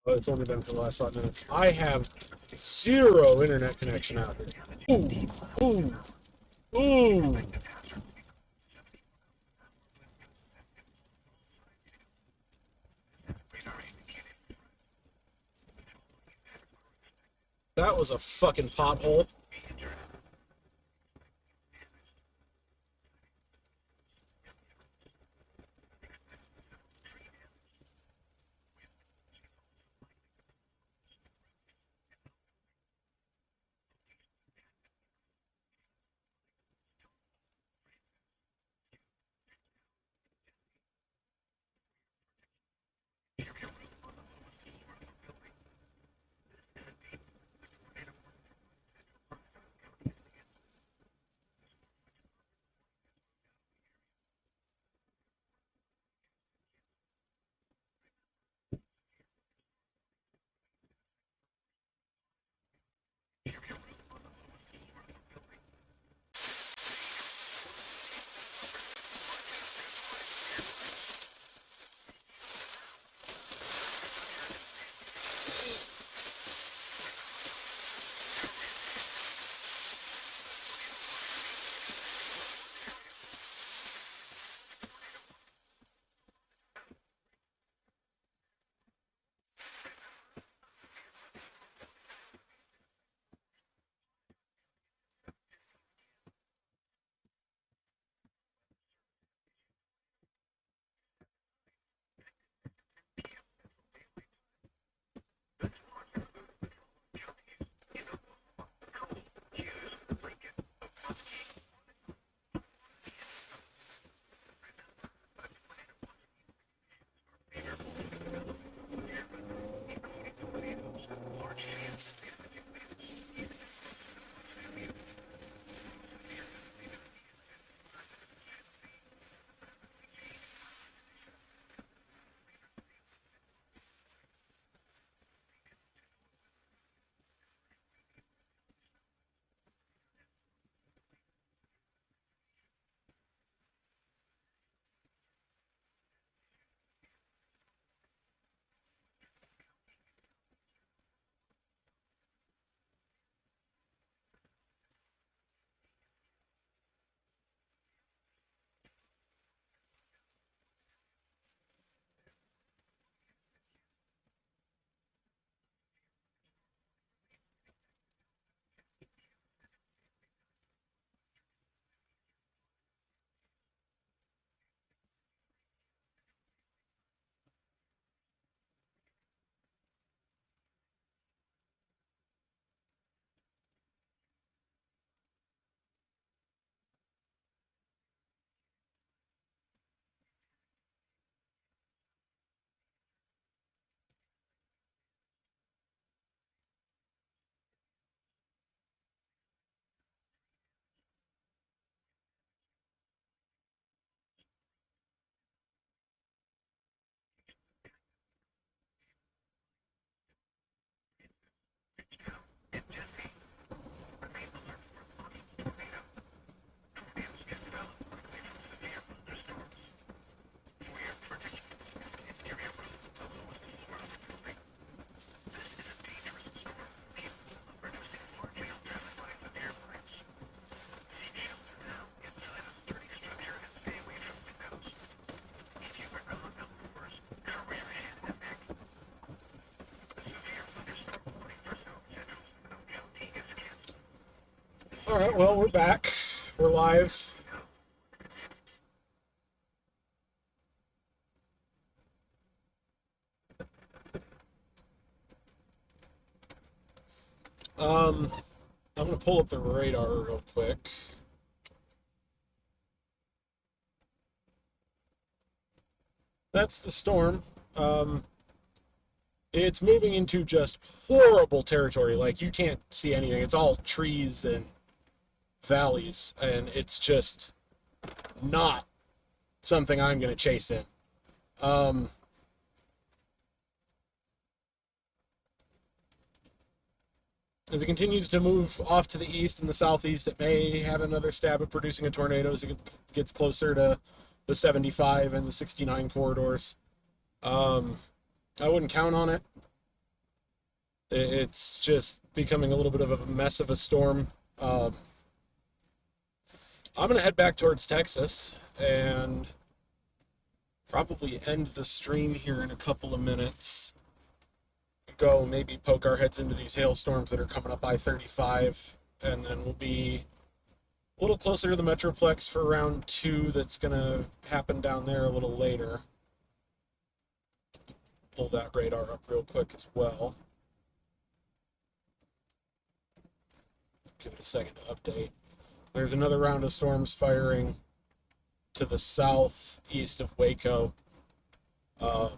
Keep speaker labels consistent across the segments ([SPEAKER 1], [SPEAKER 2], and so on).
[SPEAKER 1] Oh, it's only been for the last 5 minutes. I have zero internet connection out here. Ooh, ooh, ooh. That was a fucking pothole. All right, well, we're back. We're live. Um, I'm gonna pull up the radar real quick. That's the storm. It's moving into just horrible territory. Like, you can't see anything. It's all trees and valleys, and it's just not something I'm gonna chase in. Um, as it continues to move off to the east and the southeast, it may have another stab at producing a tornado as it gets closer to the 75 and the 69 corridors. Um, I wouldn't count on it. It's just becoming a little bit of a mess of a storm. Um, I'm gonna head back towards Texas and probably end the stream here in a couple of minutes. Go maybe poke our heads into these hailstorms that are coming up I-35, and then we'll be a little closer to the Metroplex for round 2 that's gonna happen down there a little later. Pull that radar up real quick as well. Give it a second to update. There's another round of storms firing to the southeast of Waco. Go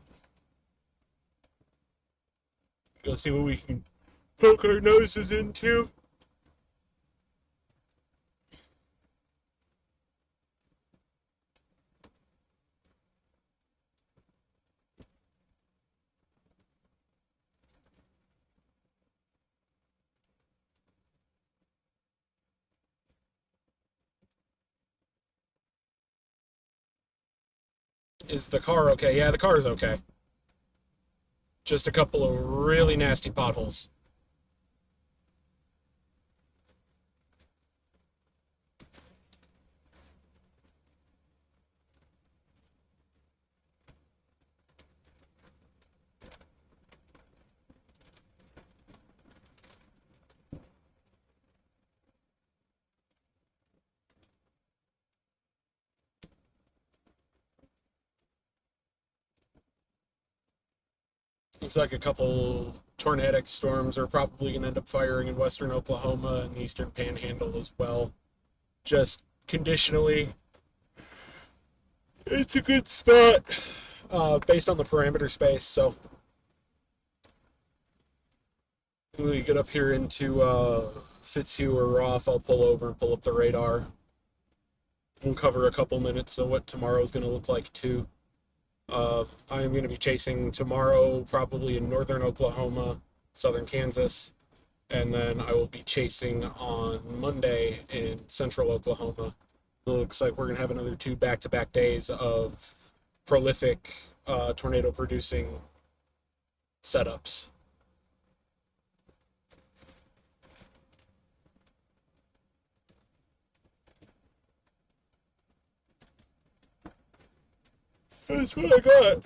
[SPEAKER 1] see what we can poke our noses into. Is the car okay? Yeah, the car is okay. Just a couple of really nasty potholes. Looks like a couple tornadic storms are probably going to end up firing in western Oklahoma and the eastern panhandle as well. Just conditionally, it's a good spot based on the parameter space. So when we get up here into Fitzhugh or Roth, I'll pull over and pull up the radar. We'll cover a couple minutes of what tomorrow's going to look like too. I am going to be chasing tomorrow probably in northern Oklahoma, southern Kansas, and then I will be chasing on Monday in central Oklahoma. It looks like we're going to have another 2 back-to-back days of prolific tornado-producing setups. That's what I got.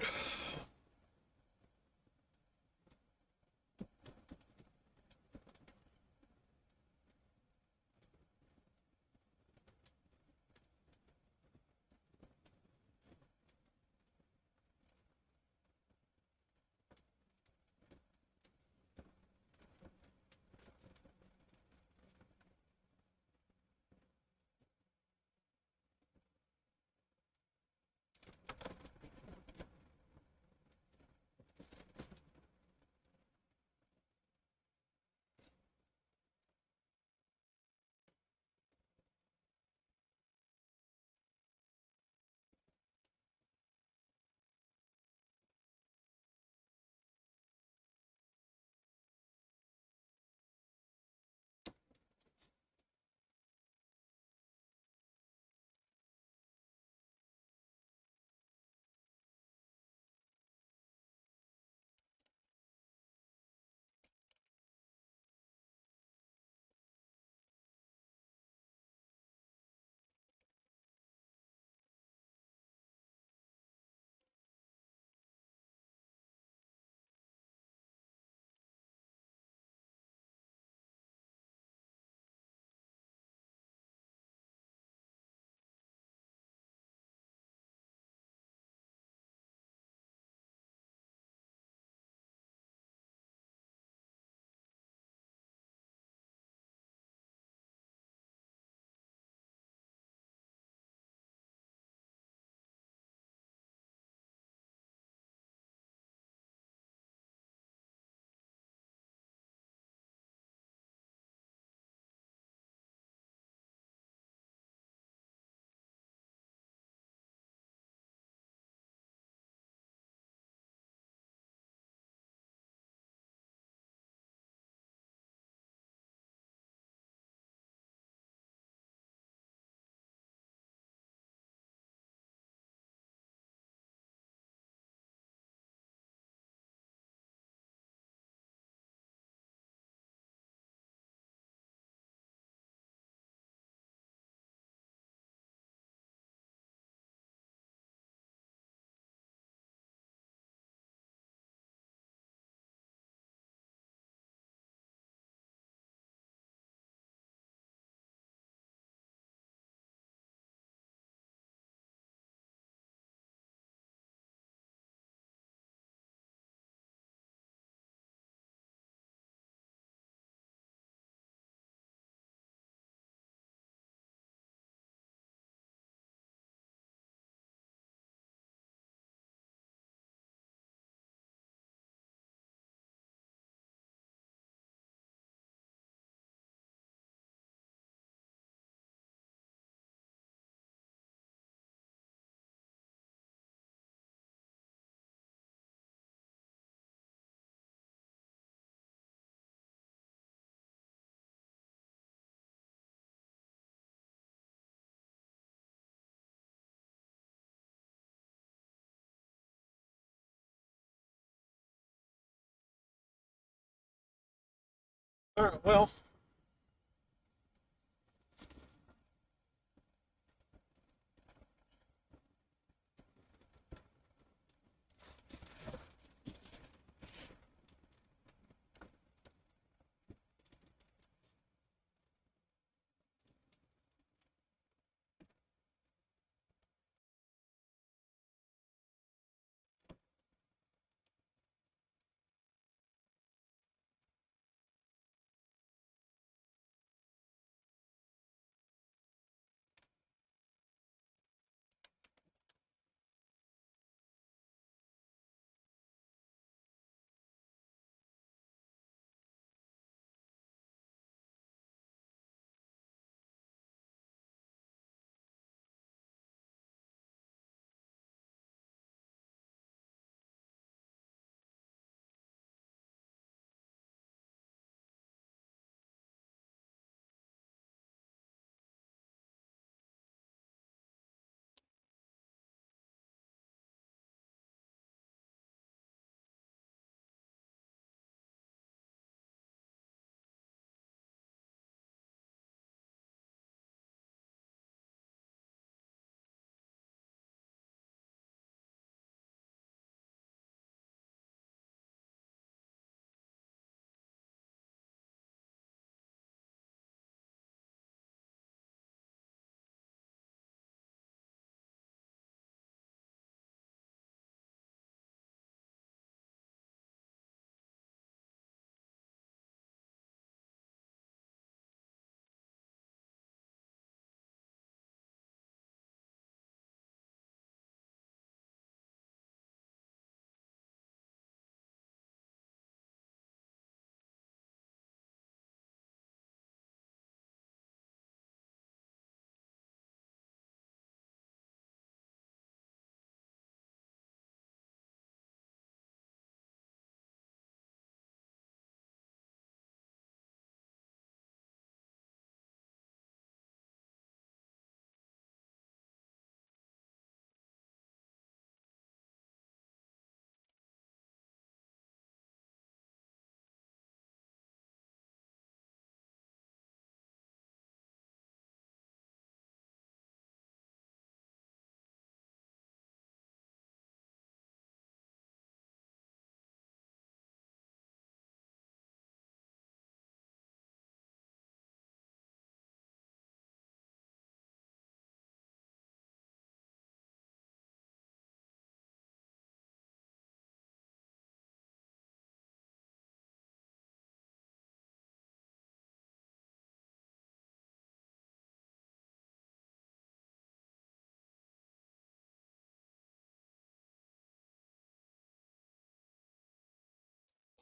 [SPEAKER 1] All right, well,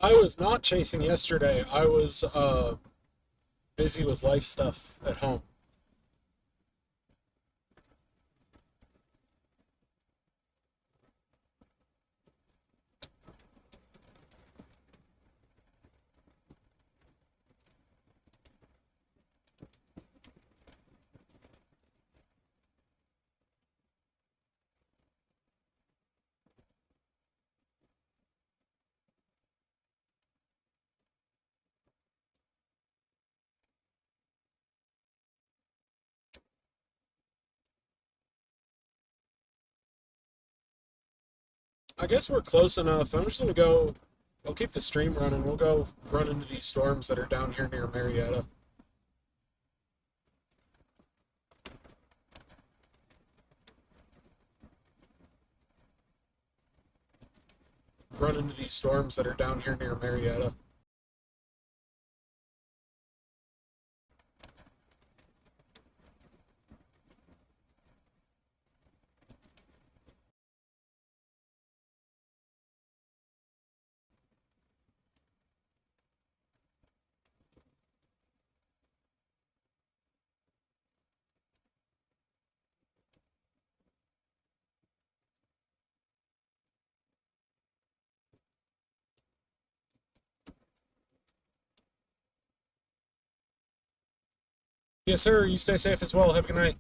[SPEAKER 1] I was not chasing yesterday. I was busy with life stuff at home. I guess we're close enough. I'm just gonna go. I'll keep the stream running. We'll go run into these storms that are down here near Marietta. Run into these storms that are down here near Marietta. Yes, sir. You stay safe as well. Have a good night.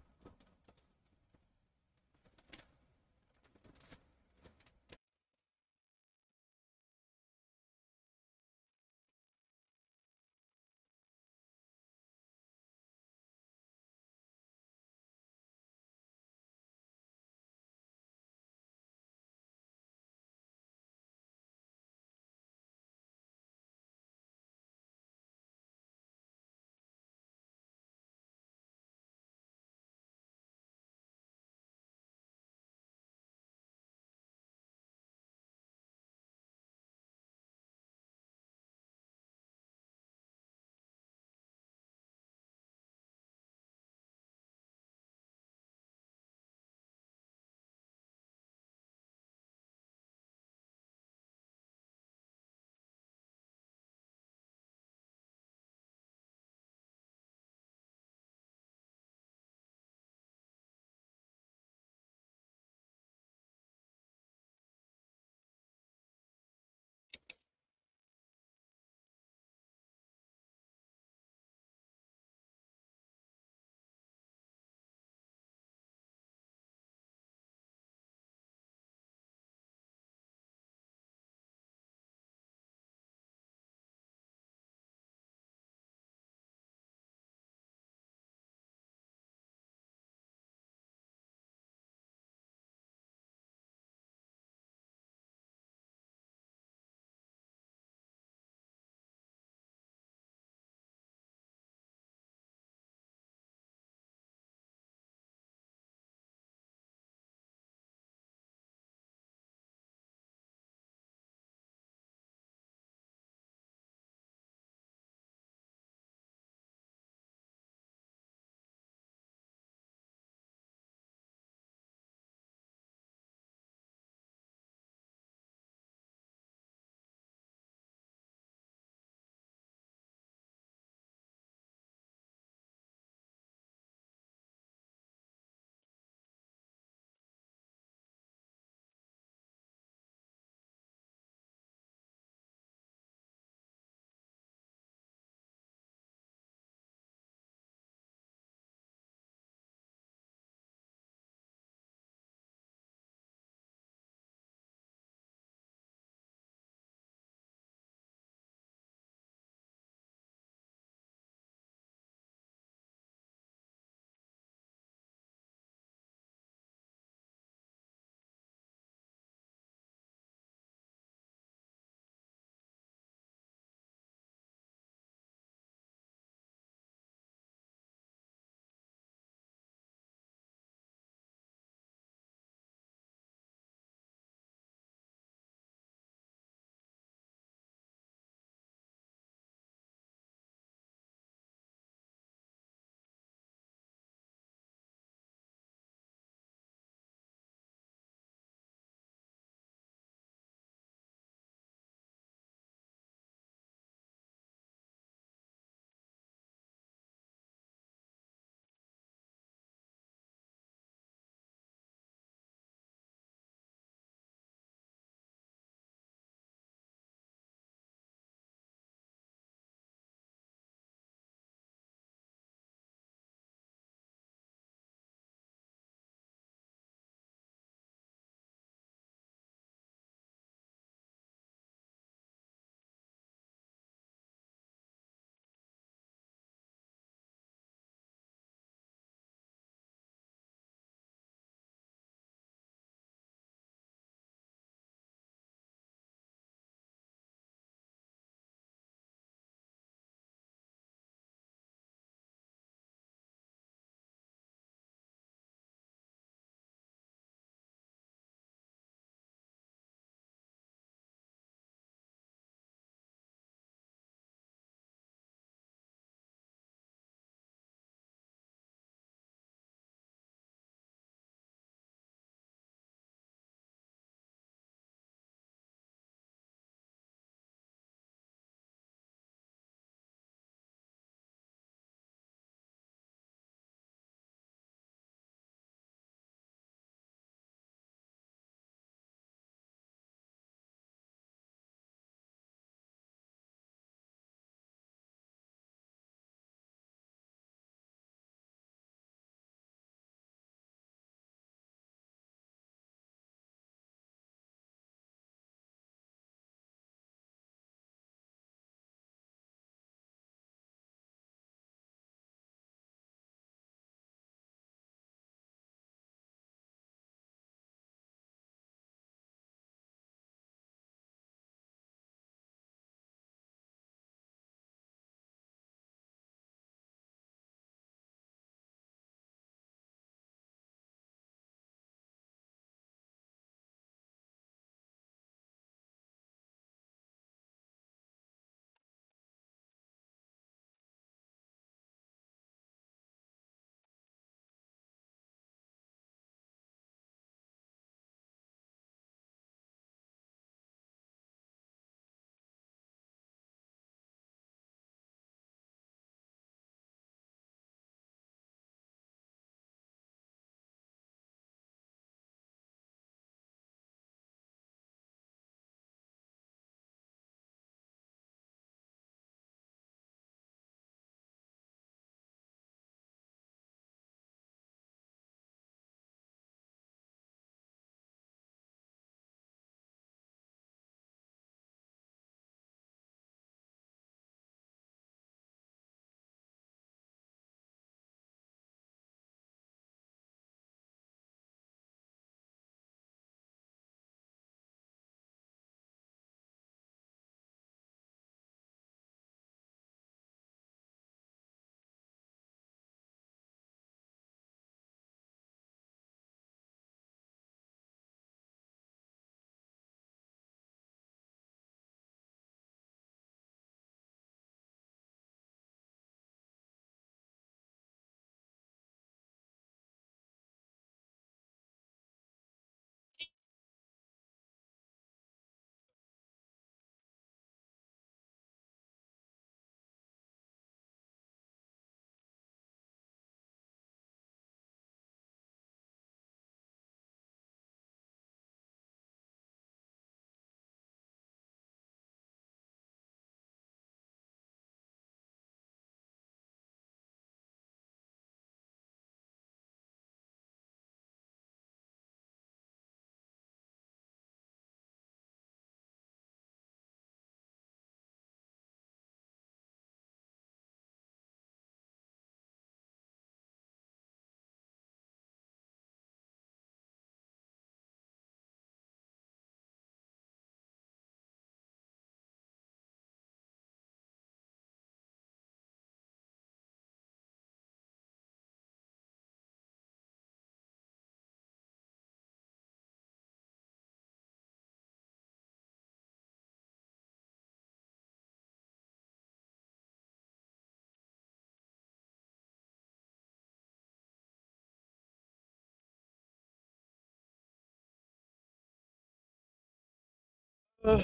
[SPEAKER 1] Uh,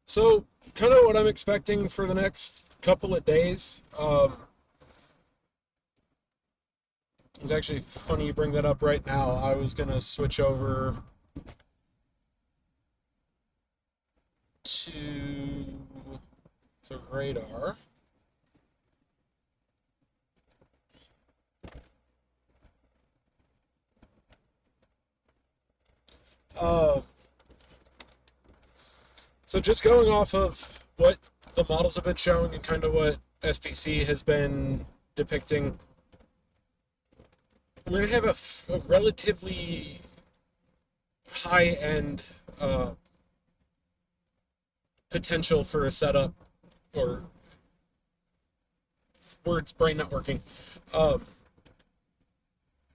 [SPEAKER 1] so, kind of what I'm expecting for the next couple of days. It's actually funny you bring that up right now. I was gonna switch over to the radar. Uh, so just going off of what the models have been showing and kind of what SPC has been depicting, we're going to have a relatively high-end potential for a setup, or words, brain not working.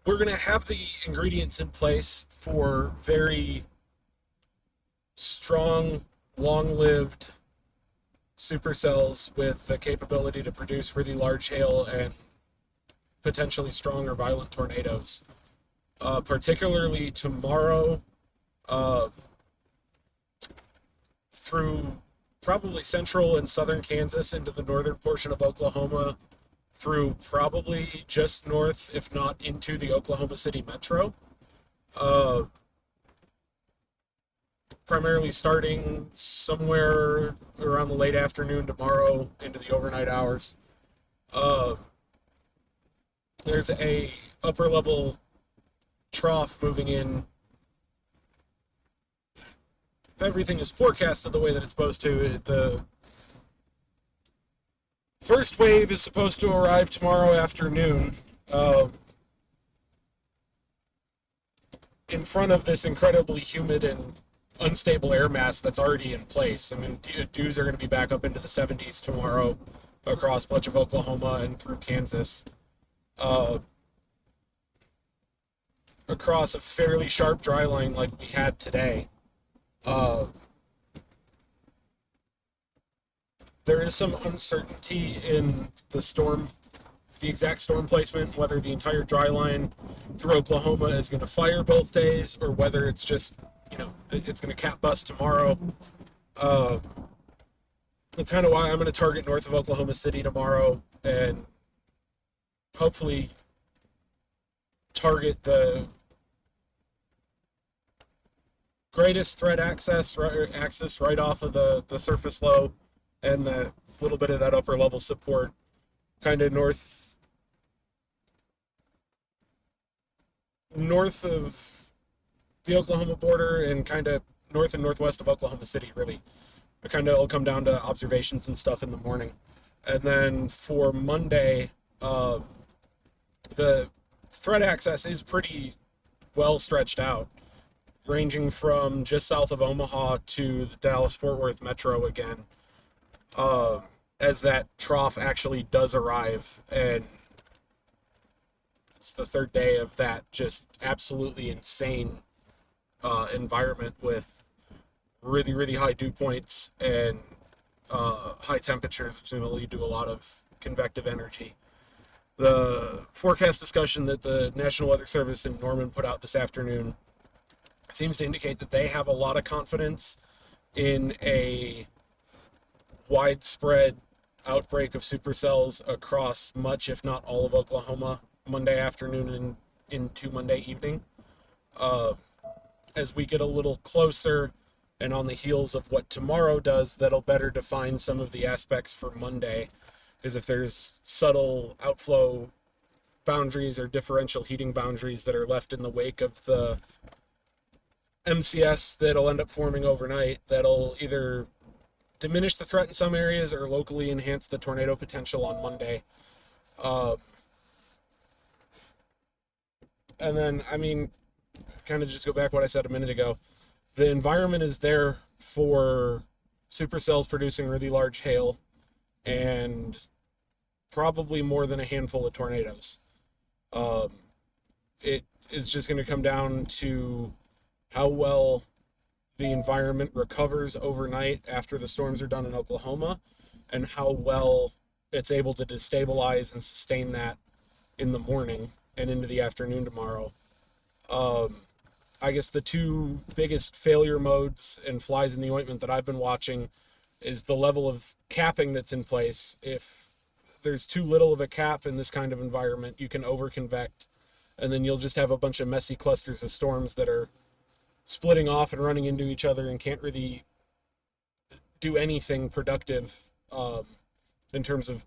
[SPEAKER 1] We're going to have the ingredients in place for very strong, long-lived supercells with the capability to produce really large hail and potentially strong or violent tornadoes. Particularly tomorrow, through probably central and southern Kansas into the northern portion of Oklahoma, through probably just north, if not into the Oklahoma City metro. Primarily starting somewhere around the late afternoon tomorrow into the overnight hours. There's a upper level trough moving in. If everything is forecasted the way that it's supposed to, the first wave is supposed to arrive tomorrow afternoon, in front of this incredibly humid and unstable air mass that's already in place. I mean, dews are going to be back up into the 70s tomorrow across much of Oklahoma and through Kansas. Across a fairly sharp dry line like we had today. There is some uncertainty in the exact storm placement, whether the entire dry line through Oklahoma is going to fire both days, or whether it's just, it's going to cap bust tomorrow. That's kind of why I'm going to target north of Oklahoma City tomorrow, and hopefully target the greatest threat axis right off of the surface low, and the little bit of that upper level support kind of north of the Oklahoma border, and kind of north and northwest of Oklahoma City, really. It kind of will come down to observations and stuff in the morning. And then for Monday, the threat axis is pretty well stretched out, ranging from just south of Omaha to the Dallas-Fort Worth metro again, as that trough actually does arrive. And it's the third day of that just absolutely insane environment with really, really high dew points and high temperatures, which is going to lead to a lot of convective energy. The forecast discussion that the National Weather Service in Norman put out this afternoon seems to indicate that they have a lot of confidence in a widespread outbreak of supercells across much, if not all, of Oklahoma Monday afternoon and into Monday evening. As we get a little closer and on the heels of what tomorrow does, that'll better define some of the aspects for Monday, is if there's subtle outflow boundaries or differential heating boundaries that are left in the wake of the MCS that'll end up forming overnight, that'll either diminish the threat in some areas or locally enhance the tornado potential on Monday. And then, I mean, kind of just go back what I said a minute ago. The environment is there for supercells producing really large hail and probably more than a handful of tornadoes. It is just going to come down to how well the environment recovers overnight after the storms are done in Oklahoma, and how well it's able to destabilize and sustain that in the morning and into the afternoon tomorrow. I guess the two biggest failure modes and flies in the ointment that I've been watching is the level of capping that's in place. If there's too little of a cap in this kind of environment, you can overconvect, and then you'll just have a bunch of messy clusters of storms that are splitting off and running into each other and can't really do anything productive in terms of,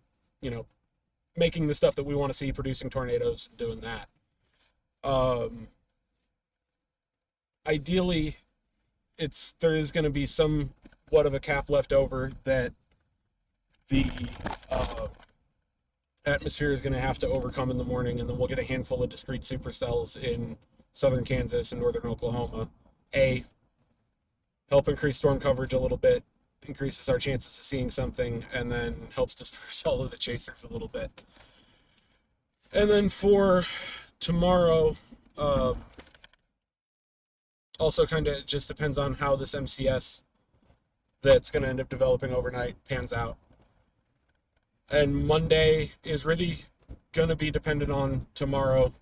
[SPEAKER 1] making the stuff that we want to see, producing tornadoes, doing that. Ideally, there is going to be somewhat of a cap left over that the atmosphere is going to have to overcome in the morning, and then we'll get a handful of discrete supercells in southern Kansas and northern Oklahoma. Help increase storm coverage a little bit, increases our chances of seeing something, and then helps disperse all of the chasers a little bit. And then for tomorrow, also kind of just depends on how this MCS that's going to end up developing overnight pans out. And Monday is really going to be dependent on tomorrow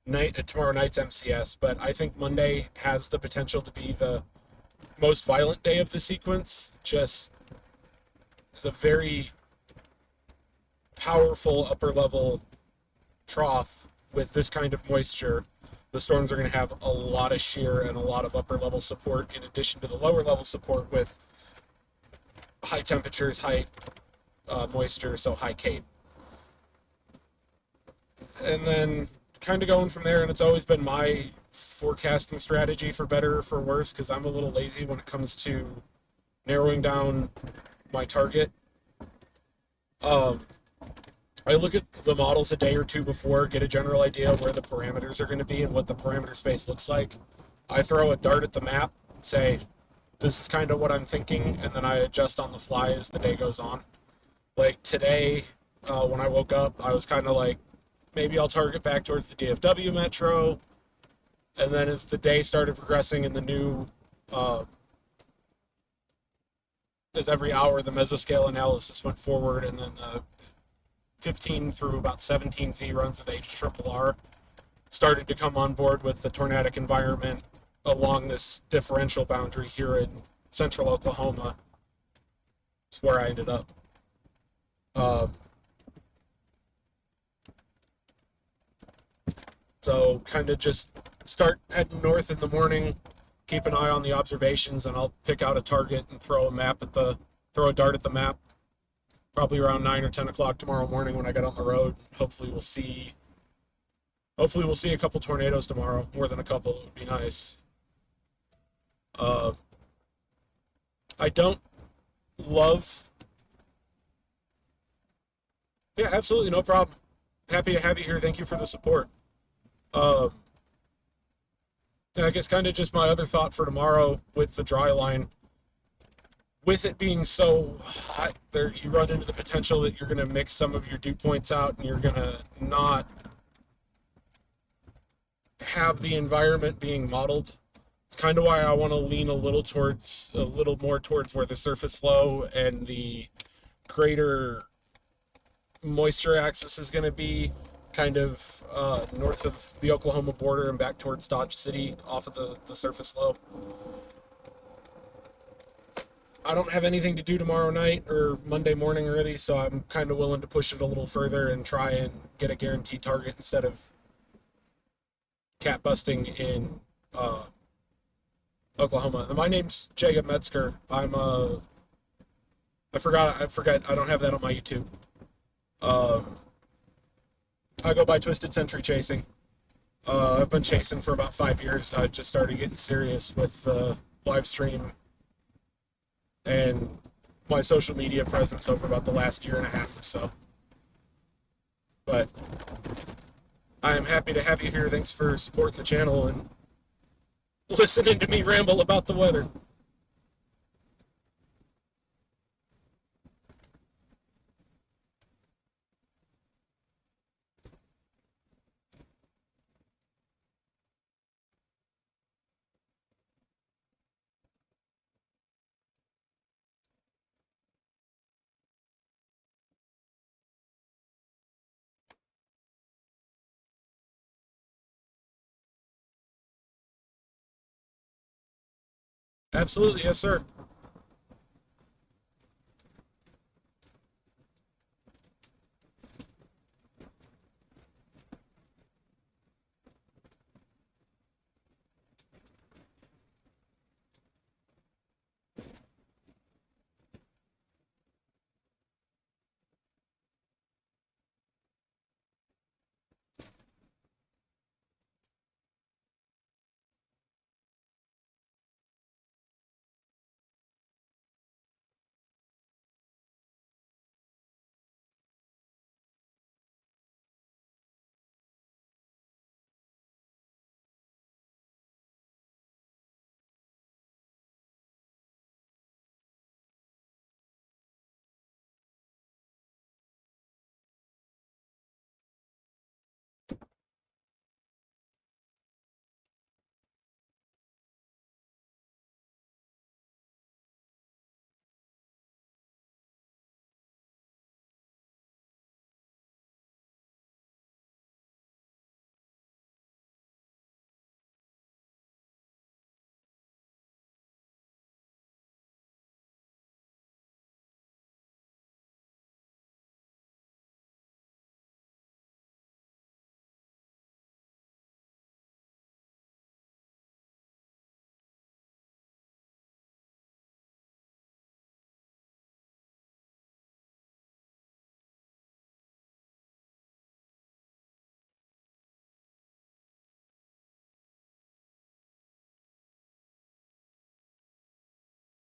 [SPEAKER 1] night's MCS, but I think Monday has the potential to be the most violent day of the sequence. Just is a very powerful upper level trough with this kind of moisture. The storms are going to have a lot of shear and a lot of upper level support in addition to the lower level support with high temperatures, high moisture, so high CAPE. And then kind of going from there, and it's always been my forecasting strategy, for better or for worse, because I'm a little lazy when it comes to narrowing down my target. I look at the models a day or two before, get a general idea of where the parameters are going to be and what the parameter space looks like. I throw a dart at the map, say, this is kind of what I'm thinking, and then I adjust on the fly as the day goes on. Like today, when I woke up, I was kind of like, maybe I'll target back towards the DFW metro. And then as the day started progressing and the new, as every hour the mesoscale analysis went forward, and then the 15 through about 17Z runs of HRRR started to come on board with the tornadic environment along this differential boundary here in central Oklahoma. It's where I ended up. So kind of just start heading north in the morning, keep an eye on the observations, and I'll pick out a target and throw a dart at the map probably around 9 or 10 o'clock tomorrow morning when I get on the road. Hopefully we'll see a couple tornadoes tomorrow. More than a couple, it would be nice. I don't love... Yeah, absolutely, no problem. Happy to have you here. Thank you for the support. I guess kind of just my other thought for tomorrow with the dry line. With it being so hot, you run into the potential that you're going to mix some of your dew points out, and you're going to not have the environment being modeled. It's kind of why I want to lean a little more towards where the surface low and the greater moisture axis is going to be, kind of north of the Oklahoma border and back towards Dodge City off of the surface low. I don't have anything to do tomorrow night or Monday morning really, so I'm kind of willing to push it a little further and try and get a guaranteed target instead of cap busting in Oklahoma. My name's Jacob Metzger. I forgot, I don't have that on my YouTube. I go by Twisted Sentry Chasing. I've been chasing for about 5 years. I just started getting serious with live stream and my social media presence over about the last year and a half or so. But I am happy to have you here. Thanks for supporting the channel and listening to me ramble about the weather. Absolutely, yes, sir.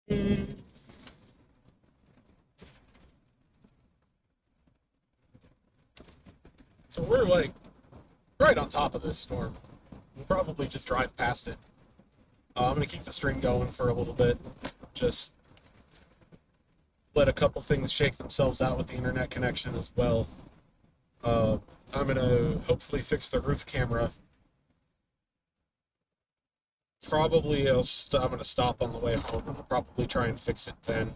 [SPEAKER 1] Mm, So we're like right on top of this storm. We'll probably just drive past it. I'm gonna keep the stream going for a little bit. Just let a couple things shake themselves out with the internet connection as well. Uh, I'm gonna hopefully fix the roof camera. Probably I'm gonna stop on the way home and probably try and fix it then.